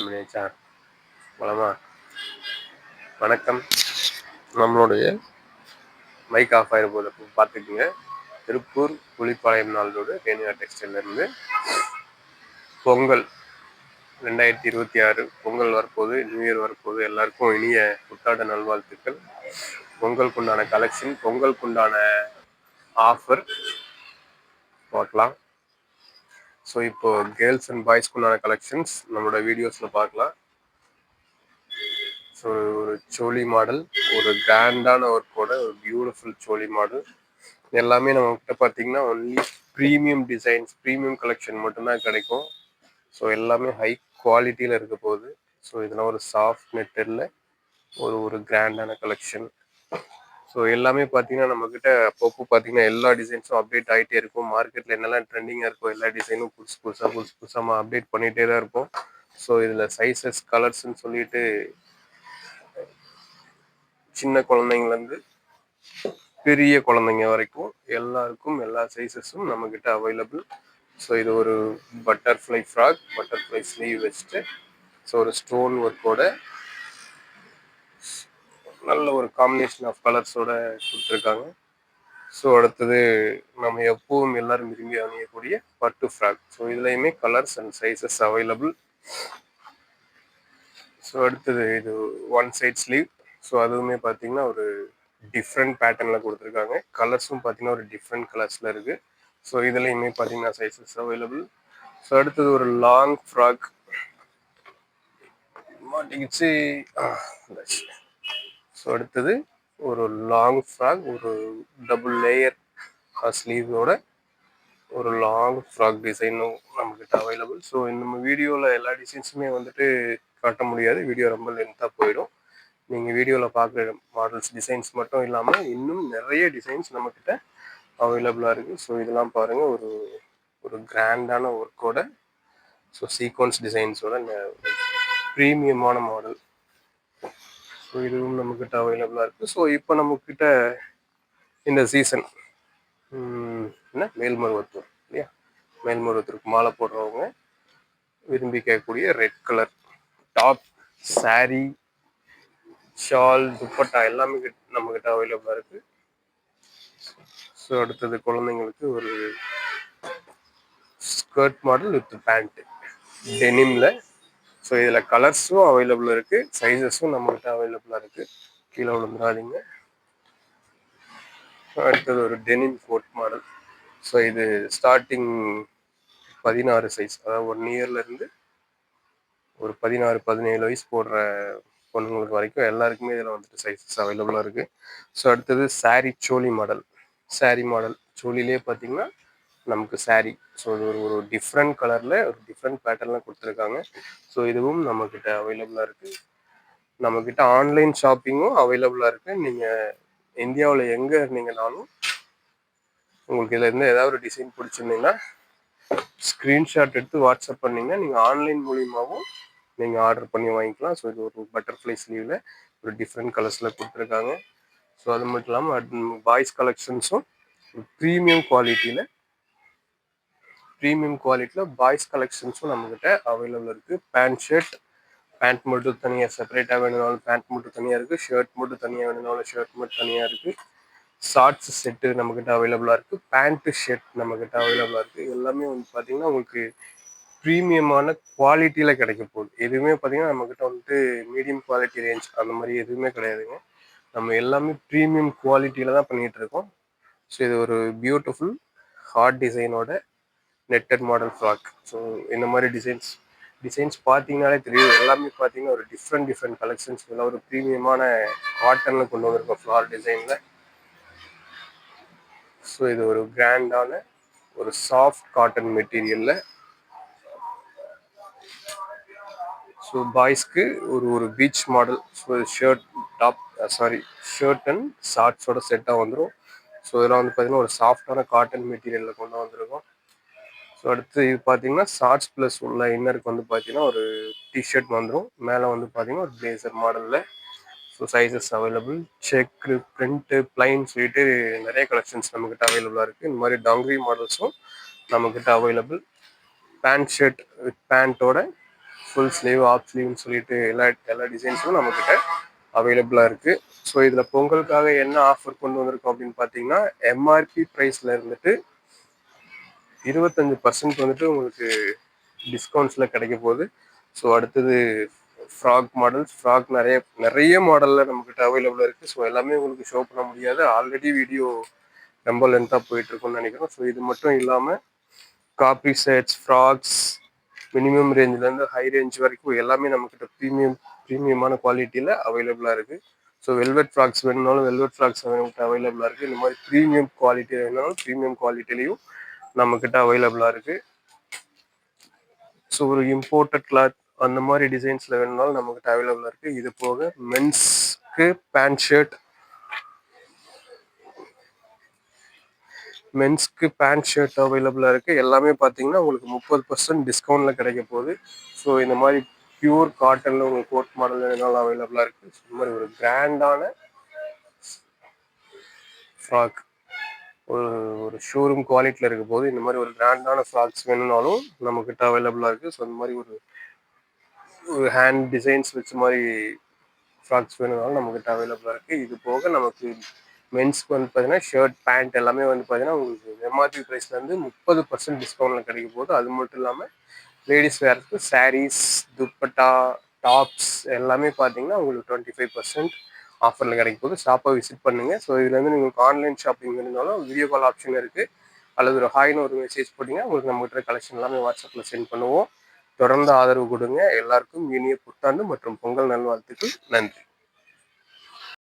முடியாச்சா? போலாமா? வணக்கம். நம்மளுடைய மைக் ஆஃப் ஆயிரும் போது பார்த்துக்குங்க. திருப்பூர் புலிப்பாளையம் நாளோடு ரேணுகா டெக்ஸ்டைல்லேருந்து பொங்கல் 2026 பொங்கல் வரப்போகுது, நியூ இயர் வரப்போகுது. எல்லாருக்கும் இனிய புத்தாண்டு நல்வாழ்த்துக்கள். பொங்கலுக்குண்டான கலெக்ஷன், பொங்கலுக்குண்டான ஆஃபர் பார்க்கலாம். ஸோ இப்போ கேர்ள்ஸ் அண்ட் பாய்ஸ்க்குண்டான கலெக்ஷன்ஸ் நம்மளோட வீடியோஸில் பார்க்கலாம். ஸோ ஒரு சோலி மாடல், ஒரு கிராண்டான ஒர்க்கோட ஒரு பியூட்டிஃபுல் சோலி மாடல். எல்லாமே நம்மகிட்ட பார்த்தீங்கன்னா only premium designs, premium collection மட்டும்தான் கிடைக்கும். ஸோ எல்லாமே ஹை குவாலிட்டியில் இருக்க போகுது. ஸோ இதெல்லாம் ஒரு சாஃப்ட் நெட்டரில் ஒரு கிராண்டான கலெக்ஷன். ஸோ எல்லாமே பார்த்தீங்கன்னா நம்மக்கிட்ட அப்பப்போ பார்த்தீங்கன்னா எல்லா டிசைன்ஸும் அப்டேட் ஆகிட்டே இருக்கும். மார்க்கெட்டில் என்னெல்லாம் ட்ரெண்டிங்காக இருக்கும் எல்லா டிசைனும் புதுசு புதுசாக அப்டேட் பண்ணிகிட்டே தான் இருக்கும். ஸோ இதில் சைஸஸ், கலர்ஸ்ன்னு சொல்லிட்டு சின்ன குழந்தைங்கலேருந்து பெரிய குழந்தைங்க வரைக்கும் எல்லாருக்கும் எல்லா சைஸஸும் நம்மக்கிட்ட அவைலபிள். ஸோ இது ஒரு பட்டர்ஃப்ளை ஃப்ராக், பட்டர்ஃப்ளை ஸ்லீவ் வச்சுட்டு ஸோ ஒரு ஸ்டோன் ஒர்க்கோட நல்ல ஒரு காம்பினேஷன் ஆஃப் கலர்ஸோட கொடுத்துருக்காங்க. ஸோ அடுத்தது நம்ம எப்பவும் எல்லாரும் விரும்பி அணியக்கூடிய பட்டு ஃப்ராக். ஸோ இதுலேயுமே colours and sizes available. So அடுத்தது இது ஒன் சைட் ஸ்லீவ். ஸோ அதுவுமே பார்த்தீங்கன்னா ஒரு டிஃப்ரெண்ட் பேட்டர்னில் கொடுத்துருக்காங்க. கலர்ஸும் பார்த்தீங்கன்னா ஒரு டிஃப்ரெண்ட் கலர்ஸில் இருக்குது. ஸோ இதுலேயுமே பார்த்தீங்கன்னா சைஸஸ் அவைலபிள். ஸோ அடுத்தது ஒரு லாங் ஃப்ராக் மாட்டிக்கிச்சு. ஸோ அடுத்தது ஒரு லாங் ஃப்ராக், ஒரு டபுள் லேயர் ஸ்லீவோட ஒரு லாங் ஃப்ராக் டிசைனும் நம்மக்கிட்ட அவைலபிள். ஸோ நம்ம வீடியோவில் எல்லா டிசைன்ஸுமே வந்துட்டு காட்ட முடியாது, வீடியோ ரொம்ப லென்த்தாக போயிடும். நீங்கள் வீடியோவில் பார்க்குற மாடல்ஸ் டிசைன்ஸ் மட்டும் இல்லாமல் இன்னும் நிறைய டிசைன்ஸ் நம்மக்கிட்ட அவைலபிளாக இருக்குது. ஸோ இதெல்லாம் பாருங்கள், ஒரு கிராண்டான ஒர்க்கோட ஸோ சீக்வன்ஸ் டிசைன்ஸோட ப்ரீமியமான மாடல். ஸோ இதுவும் நம்மக்கிட்ட அவைலபிளாக இருக்குது. ஸோ இப்போ நம்மக்கிட்ட இந்த சீசன் என்ன மேல்மருவத்தூர் இல்லையா, மேல்மருவத்தூருக்கு மாலை போடுறவங்க விரும்பி கேட்கக்கூடிய red colour top, sari, shawl, dupatta எல்லாமே நம்மக்கிட்ட அவைலபிளாக இருக்குது. ஸோ அடுத்தது குழந்தைங்களுக்கு ஒரு ஸ்கர்ட் மாடல் வித் பேண்ட் டெனிமில். ஸோ இதில் கலர்ஸும் அவைலபிள் இருக்குது, சைஸஸும் நம்மகிட்ட அவைலபிளாக இருக்குது. கீழே விழுந்துடாதீங்க. அடுத்தது ஒரு டெனிம் கோட் மாடல். ஸோ இது ஸ்டார்டிங் 16 சைஸ், அதாவது 1 இயர்லேருந்து ஒரு 16-17 வயசு போடுற பொண்ணுங்களுக்கு வரைக்கும் எல்லாருக்குமே இதில் வந்துட்டு சைஸஸ் அவைலபிளாக இருக்குது. ஸோ அடுத்தது சாரீ சோலி மாடல். சாரீ மாடல் சோலிலே பார்த்தீங்கன்னா நமக்கு சாரீ. ஸோ இது ஒரு டிஃப்ரெண்ட் கலரில் ஒரு டிஃப்ரெண்ட் பேட்டர்னில் கொடுத்துருக்காங்க. ஸோ இதுவும் நம்மக்கிட்ட அவைலபிளாக இருக்குது. நம்மக்கிட்ட ஆன்லைன் ஷாப்பிங்கும் அவைலபிளாக இருக்குது. நீங்கள் இந்தியாவில் எங்கே இருந்தீங்கனாலும் உங்களுக்கு இதில் இருந்து ஏதாவது ஒரு டிசைன் பிடிச்சிருந்தீங்கன்னா ஸ்க்ரீன்ஷாட் எடுத்து வாட்ஸ்அப் பண்ணிங்கன்னா நீங்கள் ஆன்லைன் மூலியமாகவும் நீங்கள் ஆர்டர் பண்ணி வாங்கிக்கலாம். ஸோ இது ஒரு பட்டர்ஃப்ளை ஸ்லீவில் ஒரு டிஃப்ரெண்ட் கலர்ஸில் கொடுத்துருக்காங்க. ஸோ அது மட்டும் இல்லாமல் பாய்ஸ் கலெக்ஷன்ஸும் ப்ரீமியம் குவாலிட்டியில் பாய்ஸ் கலெக்ஷன்ஸும் நம்மக்கிட்ட அவைலபிள் இருக்குது. பேண்ட் மட்டும் தனியாக செப்பரேட்டாக வேணுனாலும் பேண்ட் மட்டும் தனியாக இருக்குது, ஷர்ட் மட்டும் தனியாக வேணுனாலும் ஷர்ட் மட்டும் தனியாக இருக்குது. ஷார்ட்ஸ் செட்டு நம்மக்கிட்ட அவைலபிளாக இருக்குது, பேண்ட்டு ஷர்ட் நம்மக்கிட்ட அவைலபிளாக இருக்குது. எல்லாமே வந்து பார்த்திங்கன்னா உங்களுக்கு ப்ரீமியமான குவாலிட்டியில் கிடைக்க போகுது. எதுவுமே பார்த்திங்கன்னா நம்மக்கிட்ட வந்துட்டு மீடியம் குவாலிட்டி ரேஞ்ச் அந்த மாதிரி எதுவுமே கிடையாதுங்க. நம்ம எல்லாமே ப்ரீமியம் குவாலிட்டியில் தான் பண்ணிகிட்ருக்கோம். ஸோ இது ஒரு பியூட்டிஃபுல் ஹார்ட் டிசைனோட நெட்டட் மாடல் ஃப்ராக். ஸோ இந்த மாதிரி டிசைன்ஸ் பார்த்தீங்கன்னாலே தெரியும். எல்லாமே பார்த்தீங்கன்னா ஒரு டிஃப்ரெண்ட் கலெக்ஷன்ஸ், இதெல்லாம் ஒரு ப்ரீமியமான காட்டனில் கொண்டு வந்திருக்கோம் ஃப்ளார் டிசைனில். ஸோ இது ஒரு கிராண்டான ஒரு சாஃப்ட் காட்டன் மெட்டீரியலில். ஸோ பாய்ஸ்க்கு ஒரு beach model. So shirt and ஷார்ட்ஸோட செட்டாக வந்துடும். ஸோ இதெல்லாம் வந்து பார்த்தீங்கன்னா ஒரு சாஃப்டான காட்டன் மெட்டீரியலில் கொண்டு வந்திருக்கோம். ஸோ அடுத்து இது பார்த்தீங்கன்னா ஷார்ட்ஸ் ப்ளஸ் உள்ள இன்னருக்கு வந்து பார்த்தீங்கன்னா ஒரு டிஷர்ட் வந்துடும். மேலே வந்து பார்த்தீங்கன்னா ஒரு பிளேசர் மாடலில். So sizes available. Check, print, plain சொல்லிட்டு நிறைய கலெக்ஷன்ஸ் நம்மக்கிட்ட அவைலபிளாக இருக்குது. இந்த மாதிரி டாங்கிரி மாடல்ஸும் நம்மக்கிட்ட அவைலபிள். பேண்ட் ஷர்ட் வித் பேண்ட்டோட ஃபுல் ஸ்லீவ் ஆஃப் ஸ்லீவ்னு சொல்லிட்டு எல்லா டிசைன்ஸும் நம்மக்கிட்ட அவைலபிளாக இருக்குது. ஸோ இதில் பொங்கலுக்காக என்ன ஆஃபர் கொண்டு வந்திருக்கோம் அப்படின்னு பார்த்தீங்கன்னா, எம்ஆர்பி ப்ரைஸில் இருந்துட்டு 25% வந்துட்டு உங்களுக்கு டிஸ்கவுண்ட்ஸில் கிடைக்க போகுது. ஸோ அடுத்தது ஃப்ராக் நிறைய மாடலில் நம்மக்கிட்ட அவைலபிளாக இருக்குது. ஸோ எல்லாமே உங்களுக்கு ஷோ பண்ண முடியாது, ஆல்ரெடி வீடியோ ரொம்ப லென்த்தாக போயிட்டுருக்குன்னு நினைக்கிறோம். ஸோ இது மட்டும் இல்லாமல் காப்பி செட்ஸ், ஃப்ராக்ஸ், மினிமம் ரேஞ்சிலேருந்து ஹை ரேஞ்ச் வரைக்கும் எல்லாமே நம்மக்கிட்ட ப்ரீமியமான குவாலிட்டியில் அவைலபிளாக இருக்குது. ஸோ வெல்வெட் ஃப்ராக்ஸ் வேணுனாலும் வெல்வெட் ஃப்ராக்ஸ் நம்மகிட்ட அவைலபிளாக இருக்குது. இந்த மாதிரி ப்ரீமியம் குவாலிட்டி வேணுனாலும் ப்ரீமியம் குவாலிட்டிலையும் நம்மக்கிட்ட அவைலபிளாக இருக்குது. ஸோ ஒரு இம்போர்ட்டட் கிளாத் அந்த மாதிரி டிசைன்ஸில் வேணுனாலும் நம்மக்கிட்ட அவைலபிளாக இருக்குது. இது போக மென்ஸ்க்கு பேண்ட் ஷர்ட் அவைலபிளாக இருக்குது. எல்லாமே பார்த்தீங்கன்னா உங்களுக்கு 30% டிஸ்கவுண்ட்டில் கிடைக்க போகுது. ஸோ இந்த மாதிரி பியூர் காட்டனில் உங்களுக்கு கோட் மாடல் வேணுனாலும் அவைலபிளாக இருக்குது. ஸோ இந்த மாதிரி ஒரு கிராண்டான ஃப்ராக் ஒரு ஷோரூம் குவாலிட்டியில் இருக்க போது இந்த மாதிரி ஒரு கிராண்டான ஃப்ராக்ஸ் வேணும்னாலும் நம்மக்கிட்ட அவைலபிளாக இருக்குது. ஸோ இந்த மாதிரி ஒரு ஹேண்ட் டிசைன்ஸ் வச்ச மாதிரி ஃப்ராக்ஸ் வேணும்னாலும் நம்மக்கிட்ட அவைலபிளாக இருக்குது. இது போக நமக்கு மென்ஸ்க்கு வந்து பார்த்தீங்கன்னா ஷர்ட் பேண்ட் எல்லாமே வந்து பார்த்தீங்கன்னா உங்களுக்கு எம்ஆர்பி ப்ரைஸ்லேருந்து 30% டிஸ்கவுண்ட்டில் கிடைக்க போகுது. அது மட்டும் இல்லாமல் லேடிஸ் வேருக்கு சாரீஸ், துப்பட்டா, டாப்ஸ் எல்லாமே பார்த்தீங்கன்னா உங்களுக்கு 25% ஆஃபரில் கிடைக்க போகுது. ஷாப்பை விசிட் பண்ணுங்கள். ஸோ இதுலேருந்து உங்களுக்கு ஆன்லைன் ஷாப்பிங் வேணுனாலும் வீடியோ கால் ஆப்ஷன் இருக்குது. அல்லது ஒரு ஹாய்னு ஒரு மெசேஜ் போட்டிங்கன்னா உங்களுக்கு நம்மகிட்ட கலெக்ஷன் எல்லாமே வாட்ஸ்அப்பில் சென்ட் பண்ணுவோம். தொடர்ந்து ஆதரவு கொடுங்க. எல்லாருக்கும் இனிய புத்தாண்டு மற்றும் பொங்கல் நல்வாழ்த்துக்கள். நன்றி.